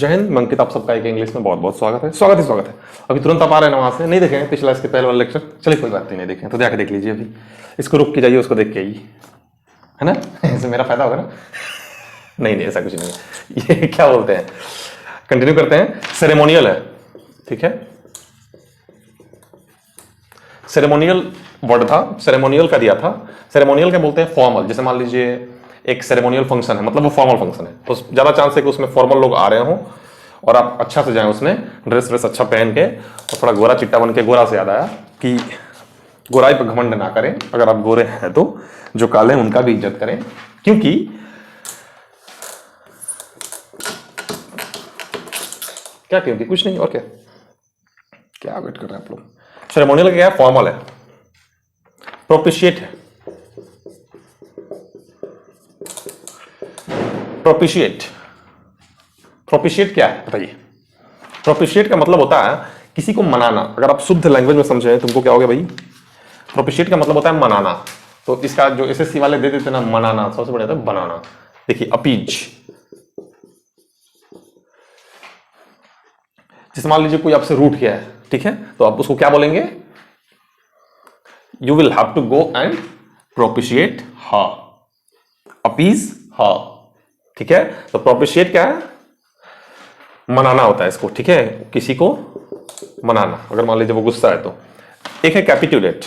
जय हिंद। मैं अंकित, आप सबका एक इंग्लिश में बहुत बहुत स्वागत है। स्वागत है। अभी तुरंत आप आ रहे हैं ना वहां से, नहीं देखे पिछला इसके पहले वाला लेक्चर? चलिए कोई बात नहीं देखें तो जाके देख लीजिए। अभी इसको रुक के जाइए, उसको देख के आइए, है ना। इससे मेरा फायदा होगा ना। नहीं ऐसा कुछ नहीं है। ये क्या बोलते हैं, कंटिन्यू करते हैं। सेरेमोनियल है, ठीक है। सेरेमोनियल वर्ड था, सेरेमोनियल का दिया था। सेरेमोनियल क्या बोलते हैं? फॉर्मल। जैसे मान लीजिए एक सेरेमोनियल फंक्शन है, मतलब वो फॉर्मल फंक्शन है, तो ज्यादा चांस है कि उसमें फॉर्मल लोग आ रहे हों और आप अच्छा से जाएं उसमें, ड्रेस अच्छा पहन के, और थोड़ा गोरा चिट्टा बन के। गोरा से याद आया कि गोराई पर घमंड ना करें, अगर आप गोरे हैं तो जो काले हैं उनका भी इज्जत करें, क्योंकि क्या क्योंकि कुछ नहीं, और क्या वेट कर रहे हैं आप लोग। सेरेमोनियल क्या है? फॉर्मल है, प्रोपिशिएट है। प्रोपिशिएट क्या है बताइए? प्रोपिशिएट का मतलब होता है किसी को मनाना। अगर आप शुद्ध लैंग्वेज में समझे तुमको क्या हो गया भाई? प्रोपिशिएट का मतलब होता है मनाना। तो इसका जो एसएससी वाले दे देते ना, मनाना, सबसे बढ़िया था बनाना। देखिए अपीज, जैसे मान लीजिए कोई आपसे रूठ गया है, ठीक है, तो आप उसको क्या बोलेंगे? You will have to go and propitiate her, appease her, ठीक है। तो प्रोपिशिएट क्या है? मनाना होता है इसको, ठीक है, किसी को मनाना। अगर मान लीजिए वो गुस्सा है तो। एक है कैपिटुलेट।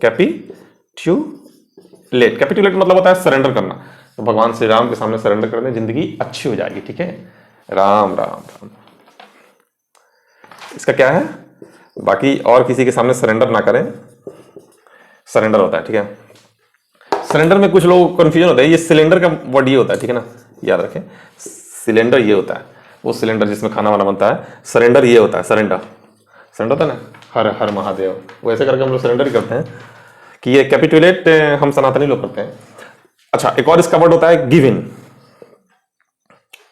कैपिटुलेट मतलब होता है सरेंडर करना। तो भगवान श्री राम के सामने सरेंडर कर दें, जिंदगी अच्छी हो जाएगी, ठीक है। राम राम राम। इसका क्या है? बाकी और किसी के सामने सरेंडर ना करें, सरेंडर होता है, ठीक है। सिलेंडर में कुछ लोग कंफ्यूजन होता है, ये सिलेंडर का वर्ड ये होता है, ठीक है ना, याद रखें। सिलेंडर ये होता है, वो सिलेंडर जिसमें खाना वाना बनता है। सरेंडर ये होता है, सरेंडर होता है ना, हर हर महादेव। वो ऐसे करके हम लोग सरेंडर ही करते हैं। कि ये कैपिटुलेट हम सनातनी लोग करते हैं। अच्छा, एक और इसका वर्ड होता है गिव इन।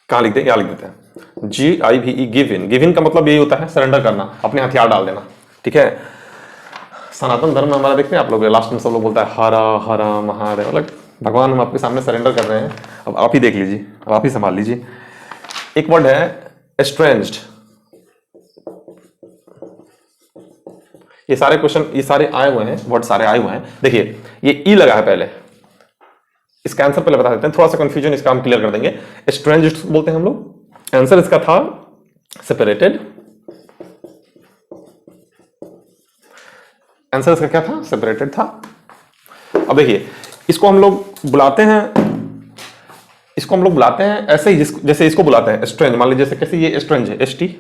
कहाँ लिखते हैं? क्या लिख देते हैं? GIVE, give in. Give in का मतलब यही होता है सरेंडर करना, अपने हथियार डाल देना, ठीक है। सनातन धर्म में हमारा देखते हैं आप लोग, लास्ट में सब लोग बोलता है हरा हरा महादेव। मतलब भगवान हम आपके सामने सरेंडर कर रहे हैं, अब आप ही देख लीजिए, अब आप ही संभाल लीजिए। एक वर्ड है एस्ट्रेंज्ड। ये सारे क्वेश्चन, ये सारे आए हुए हैं, वर्ड सारे आए हुए हैं। देखिए ये ई लगा है पहले, इसका आंसर पहले बता देते हैं, थोड़ा सा कंफ्यूजन इसका हम क्लियर कर देंगे। एस्ट्रेंज्ड बोलते हैं हम लोग। आंसर इसका था सेपरेटेड। आंसर इसका क्या था? सेपरेटेड था। अब देखिए इसको हम लोग बुलाते हैं ऐसे ही, जैसे इसको बुलाते हैं स्ट्रेंज। मान लीजिए जैसे कैसे ये स्ट्रेंज है, STRANGE।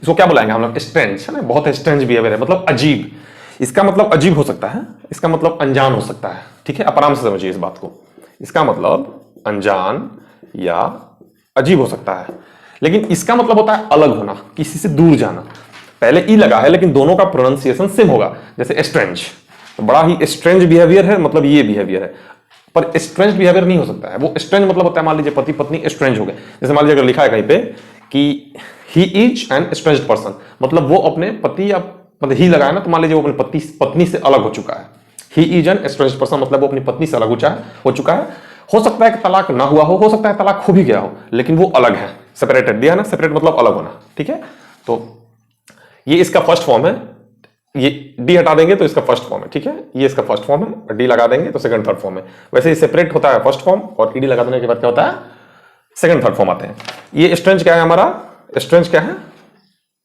इसको क्या बुलाएंगे हम लोग? स्ट्रेंज, है ना, बहुत स्ट्रेंज बिहेवियर है, मतलब अजीब। इसका मतलब अजीब हो सकता है, इसका मतलब अनजान हो सकता है, ठीक है। आप आराम से समझिए इस बात को। इसका मतलब अनजान या अजीब हो सकता है, लेकिन इसका मतलब होता है अलग होना, किसी से दूर जाना। पहले ई लगा है, लेकिन दोनों का प्रोनाउंसिएशन सेम होगा। जैसे स्ट्रेंज, तो बड़ा ही स्ट्रेंज बिहेवियर है, मतलब ये बिहेवियर है। पर स्ट्रेंज बिहेवियर नहीं हो सकता है। वो स्ट्रेंज मतलब होता है, मान लीजिए पति पत्नी स्ट्रेंज हो गए। जैसे मान लीजिए अगर लिखा है कहीं पे कि he is an strange person, मतलब वो अपने पति, या मतलब ही लगा है ना, तो मान लीजिए वो अपनी पत्नी से अलग हो चुका है। He is an strange person मतलब वो अपनी पत्नी से अलग हो चुका है। हो सकता है कि तलाक ना हुआ हो सकता है तलाक हो भी गया हो, लेकिन वो अलग है, सेपरेटेड दिया है ना। सेपरेट मतलब अलग होना, ठीक है। तो ये इसका फर्स्ट फॉर्म है। ये डी हटा देंगे तो इसका फर्स्ट फॉर्म है, ठीक है। ये इसका फर्स्ट फॉर्म है, डी लगा देंगे तो सेकंड थर्ड फॉर्म है। वैसे ही सेपरेट होता है फर्स्ट फॉर्म, और ईडी लगा देने के बाद क्या होता है? सेकंड थर्ड फॉर्म आते हैं। ये स्ट्रेंज क्या है हमारा? स्ट्रेंज क्या है?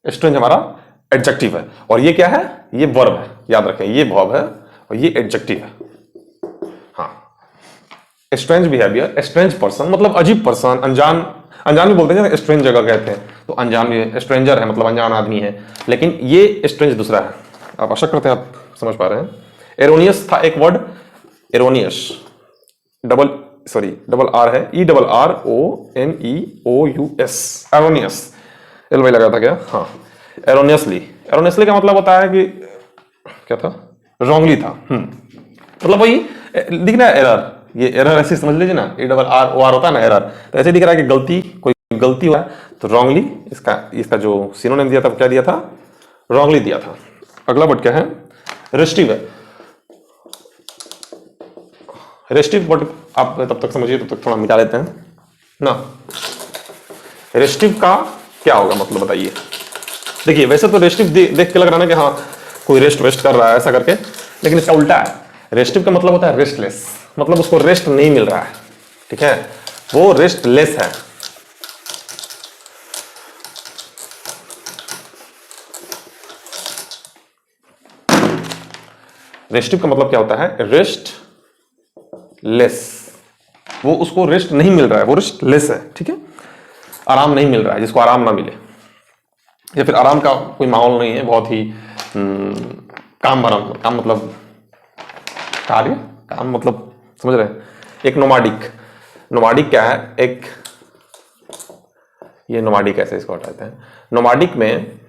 स्ट्रेंज हमारा एडजेक्टिव है। और ये क्या है? ये वर्ब है, याद रखें, ये वर्ब है और ये एडजेक्टिव है। हाँ, स्ट्रेंज बिहेवियर, स्ट्रेंज पर्सन मतलब अजीब पर्सन, अनजान भी बोलते हैं, स्ट्रेंज जगह कहते हैं, तो अनजान भी है। स्ट्रेंजर है मतलब अनजान आदमी है, लेकिन ये स्ट्रेंज दूसरा है। आप आशा करते हैं आप समझ पा रहे हैं। एरोनियस था एक वर्ड, एरोनियस, डबल आर है, ERRONEOUS, एरोनियस। एल वाई लगा था क्या? हाँ, एरोनियसली का मतलब होता है कि क्या था? रॉन्गली था। मतलब वही दिख रहा है एरर, ये एरर ऐसे समझ लीजिए ना, ERROR होता है ना एरर, तो ऐसे दिख रहा है कि गलती, कोई गलती हुआ है, तो रॉन्गली। इसका जो सिनोनिम दिया था क्या दिया था? रॉन्गली दिया था। अगला वर्ड क्या है? रेस्टिव है। रेस्टिव वर्ड आप तब तक समझिए, तब तक थोड़ा मिटा लेते हैं। ना। रेस्टिव का क्या होगा मतलब बताइए। देखिए वैसे तो रेस्टिव देख के लग रहा है ना कि हाँ कोई रेस्ट वेस्ट कर रहा है ऐसा करके, लेकिन इसका उल्टा है। रेस्टिव का मतलब होता है रेस्टलेस, मतलब उसको रेस्ट नहीं मिल रहा है, ठीक है, वो रेस्टलेस है। रेस्टिव का मतलब क्या होता है, रेस्ट लेस, वो उसको रेस्ट नहीं मिल रहा है, वो रेस्ट लेस है, ठीक है, आराम नहीं मिल रहा है, जिसको आराम ना मिले, या फिर आराम का कोई माहौल नहीं है, बहुत ही काम भरा, काम मतलब कार्य, काम मतलब समझ रहे हैं। एक नोमाडिक, नोमाडिक क्या है, एक ये नोमाडिक ऐसे इसको हटाते हैं। नोमाडिक में,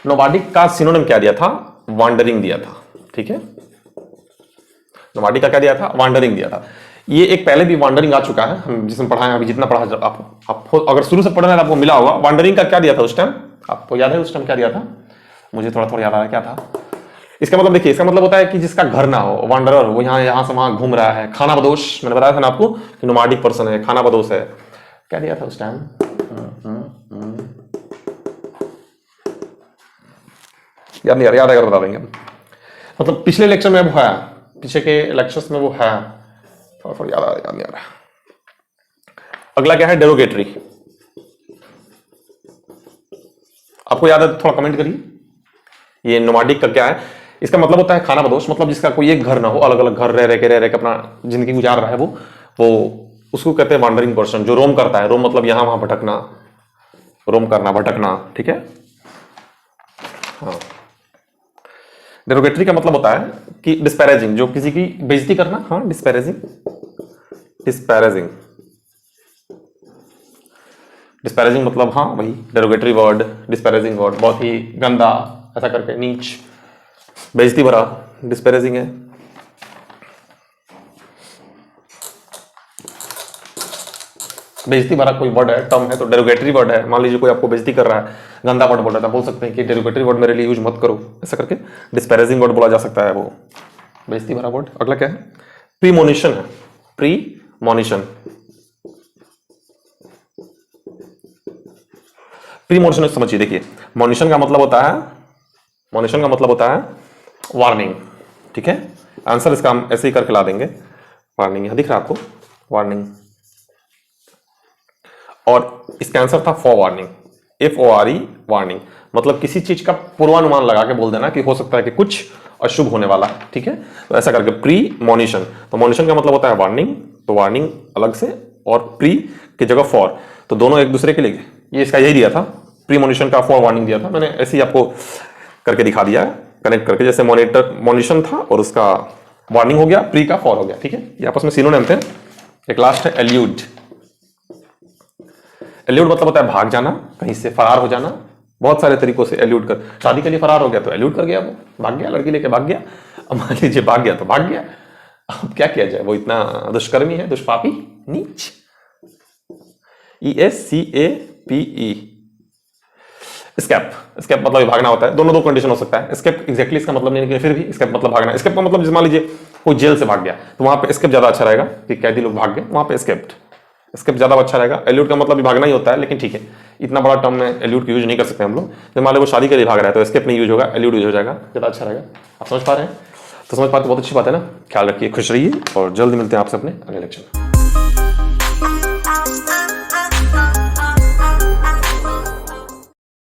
नोमाडिक का सिनोनिम क्या दिया था, वांडरिंग दिया था, ठीक है। नोमाडिक का क्या दिया था, वांडरिंग दिया था। ये एक पहले भी वांडरिंग आ चुका है, हम जिसमें पढ़ाए अभी, जितना पढ़ा आपको अगर शुरू से पढ़ रहे हैं आपको मिला होगा। वांडरिंग का क्या दिया था उस टाइम, आपको याद है उस टाइम क्या दिया था, मुझे थोड़ा थोड़ा याद आ रहा है क्या था। इसका मतलब देखिए, इसका मतलब होता है कि जिसका घर ना हो, वांडरर, वो यहाँ से वहां घूम रहा है। खाना बदोश, मैंने बताया था ना आपको कि नोमाडिक पर्सन है, खाना बदोश है। क्या दिया था उस टाइम, याद नहीं, याद आएगा बता देंगे। मतलब पिछले लेक्चर में वो है, पीछे के लेक्चर्स में वो है, थोड़ा याद नहीं आ रहा। अगला क्या है, डेरोगेटरी। आपको याद है थोड़ा कमेंट करिए। ये नोमाडिक का क्या है, इसका मतलब होता है खाना बदोश, मतलब जिसका कोई एक घर ना हो, अलग अलग घर रह रह के अपना जिंदगी गुजार रहा है, वो उसको कहते हैं वांडरिंग पर्सन, जो रोम करता है। रोम मतलब यहां वहां भटकना, रोम करना, भटकना, ठीक है। हाँ, डेरोगेटरी का मतलब होता है कि डिस्पैरेजिंग, जो किसी की बेइज्जती करना। हाँ, डिस्पैरेजिंग, डिस्पैरेजिंग, डिस्पैरेजिंग मतलब हाँ वही डेरोगेटरी वर्ड, डिस्पैरेजिंग वर्ड, बहुत ही गंदा ऐसा करके, नीच, बेइज्जती भरा, डिस्पैरेजिंग है। बेइज्जती भरा कोई वर्ड है, टर्म है, तो डेरोगेटरी वर्ड है। मान लीजिए कोई आपको बेइज्जती कर रहा है, गंदा वर्ड बोल रहा था, बोल सकते हैं कि डेरोगेटरी वर्ड मेरे लिए यूज मत करो, ऐसा करके डिस्पैरेजिंग वर्ड बोला जा सकता है, वो बेइज्जती भरा वर्ड। अगला क्या है, प्रीमोनिशन है, प्रीमोनिशन। प्रीमोनिशन समझिए, देखिए मोनिशन का मतलब होता है, मोनिशन का मतलब होता है वार्निंग, ठीक है। आंसर इसका हम ऐसे ही करके ला देंगे, वार्निंग, यहां दिख रहा है आपको, वार्निंग। और इसका आंसर था फॉर वार्निंग, FORE, वार्निंग, मतलब किसी चीज का पूर्वानुमान लगा के बोल देना कि हो सकता है कि कुछ अशुभ होने वाला है, ठीक है। तो ऐसा करके प्री मोनिशन, तो मोनिशन का मतलब होता है वार्निंग, तो वार्निंग अलग से, और प्री की जगह फॉर, तो दोनों एक दूसरे के लिए, ये इसका यही दिया था, प्री मोनिशन का फॉर वार्निंग दिया था। मैंने ऐसे ही आपको करके दिखा दिया है, कनेक्ट करके, जैसे मोनिशन था और उसका वार्निंग हो गया, प्री का फॉर हो गया, ठीक है। ये आपस में सिनोनिम थे। एक लास्ट है एल्यूड। एल्यूड मतलब होता है भाग जाना, कहीं से फरार हो जाना, बहुत सारे तरीकों से एल्यूड कर, शादी के लिए फरार हो गया तो एल्यूड कर गया, वो भाग गया, लड़की लेके भाग गया। अब मान लीजिए भाग गया तो भाग गया, अब क्या किया जाए, वो इतना दुष्कर्मी है, दुष्पापी, नीच। ESCAPE, स्केप, स्केप मतलब भागना होता है। दोनों दो कंडीशन हो सकता है। स्केप एग्जैक्टली इसका मतलब नहीं, लेकिन फिर भी स्केप मतलब भागना। स्केप का मतलब मान लीजिए कोई जेल से भाग गया तो वहां पे स्केप ज्यादा अच्छा रहेगा, कि कैदी लोग भाग गए, वहां पे स्केप्ड, स्केप ज्यादा अच्छा रहेगा। एल्यूड का मतलब भी भागना ही होता है, लेकिन ठीक है, इतना बड़ा टर्म में एल्यूड का यूज नहीं कर सकते हम लोग। जब मान लो वो शादी के लिए भाग रहा है तो स्केप नहीं यूज होगा, एल्यूड यूज हो जाएगा, ज्यादा अच्छा रहेगा। आप समझ पा रहे हैं, तो समझ पाते बहुत अच्छी बात है ना। ख्याल रखिए, खुश रहिए, और जल्द मिलते हैं आपसे अपने अगले लेक्चर में।